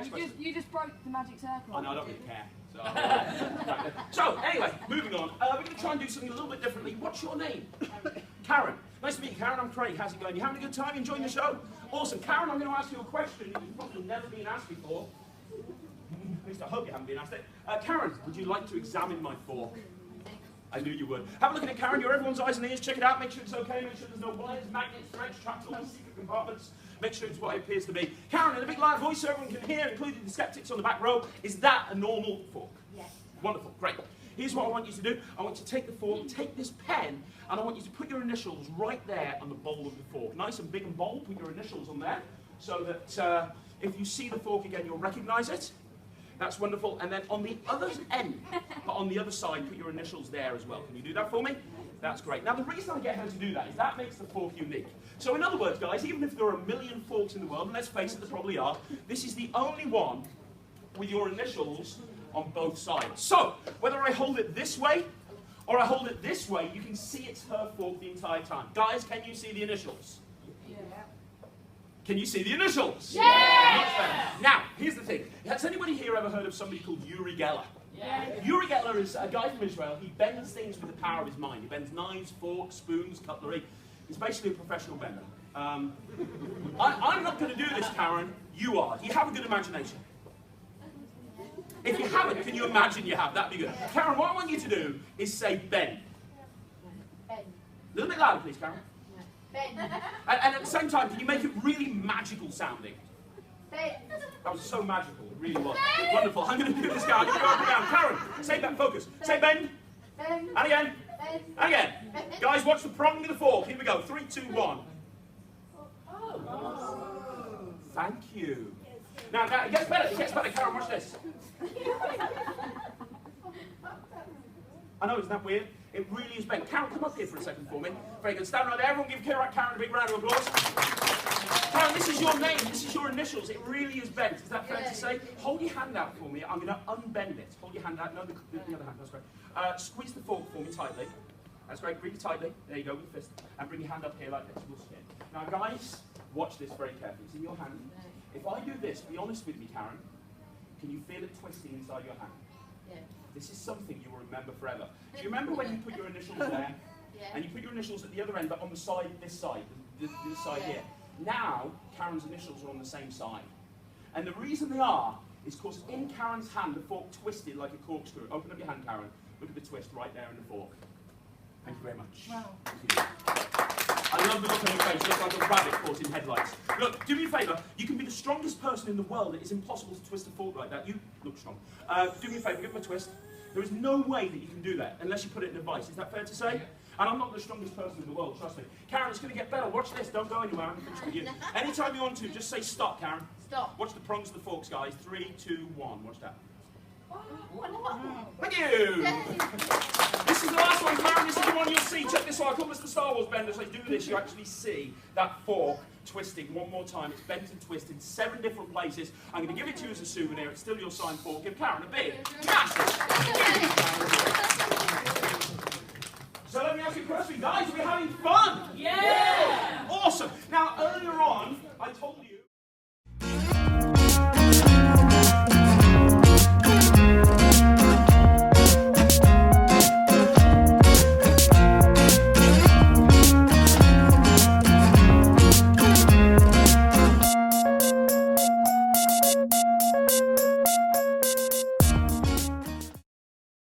next question. You just broke the magic circle. I know, I don't really care. So anyway, moving on. We're going to try and do something a little bit differently. What's your name? Karen. Nice to meet you, Karen. I'm Craig. How's it going? You having a good time? You enjoying the show? Awesome. Karen, I'm going to ask you a question that you've probably never been asked before. At least I hope you haven't been asked it. Karen, would you like to examine my fork? I knew you would. Have a look at it, Karen. You're everyone's eyes and ears. Check it out. Make sure it's okay. Make sure there's no wires, magnets, threads, traps, or secret compartments. Make sure it's what it appears to be. Karen, in a big loud voice so everyone can hear, including the skeptics on the back row, is that a normal fork? Yes. Wonderful. Great. Here's what I want you to do. I want you to take the fork, take this pen, and I want you to put your initials right there on the bowl of the fork. Nice and big and bold. Put your initials on there so that if you see the fork again, you'll recognize it. That's wonderful. And then on the other end, but on the other side, put your initials there as well. Can you do that for me? That's great. Now, the reason I get her to do that is that makes the fork unique. So in other words, guys, even if there are a million forks in the world, and let's face it, there probably are, this is the only one with your initials on both sides. So, whether I hold it this way or I hold it this way, you can see it's her fork the entire time. Guys, can you see the initials? Yeah. Can you see the initials? Yeah! Much better. Now, here's the thing. Has anybody here ever heard of somebody called Uri Geller? Yeah. Uri Geller is a guy from Israel. He bends things with the power of his mind. He bends knives, forks, spoons, cutlery. He's basically a professional bender. I'm not going to do this, Karen. You are. Do you have a good imagination? If you haven't, can you imagine you have? That'd be good. Karen, what I want you to do is say bend. Ben. A little bit louder, please, Karen. Ben. And at the same time, can you make it really magical sounding? Ben. That was so magical. It really was. Wonderful. I'm going to do this, guy. I'm going to go up and down. Karen, say bend. Focus. Say bend. Ben. And again. Ben. And again. Guys, watch the prong of the fork. Here we go. 3, 2, 1. Thank you. Now, it gets better. It gets better. Karen, watch this. I know, isn't that weird? It really is bent. Karen, come up here for a second for me. Very good. Stand right there. Everyone give Karen a big round of applause. Karen, this is your name. This is your initials. It really is bent. Is that fair to say? Hold your hand out for me. I'm going to unbend it. Hold your hand out. No, the other hand. That's great. Squeeze the fork for me tightly. That's great. Really tightly. There you go with the fist. And bring your hand up here like this. We'll spin. Now, guys, watch this very carefully. It's in your hand. If I do this, be honest with me, Karen. Can you feel it twisting inside your hand? Yeah. This is something you will remember forever. Do you remember when you put your initials there? Yeah. And you put your initials at the other end, but on the side, this side, this side here. Now, Karen's initials are on the same side. And the reason they are is because in Karen's hand, the fork twisted like a corkscrew. Open up your hand, Karen. Look at the twist right there in the fork. Thank you very much. Wow. Thank you. I love the look on your face. You look like a rabbit caught in headlights. Look, do me a favour. You can be the strongest person in the world. It is impossible to twist a fork like that. You look strong. Do me a favour. Give him a twist. There is no way that you can do that unless you put it in a vice. Is that fair to say? And I'm not the strongest person in the world, trust me. Karen, it's going to get better. Watch this. Don't go anywhere. I'm finished with you. Anytime you want to, just say stop, Karen. Stop. Watch the prongs of the forks, guys. 3, 2, 1. Watch that. Oh. Thank you. This is the last one, Karen. This is the one you'll see. Check this out. I call this the Star Wars bender. As I do this, you actually see that fork twisting one more time. It's bent and twisted 7 different places. I'm going to give it to you as a souvenir. It's still your signed fork. Give Karen a big, massive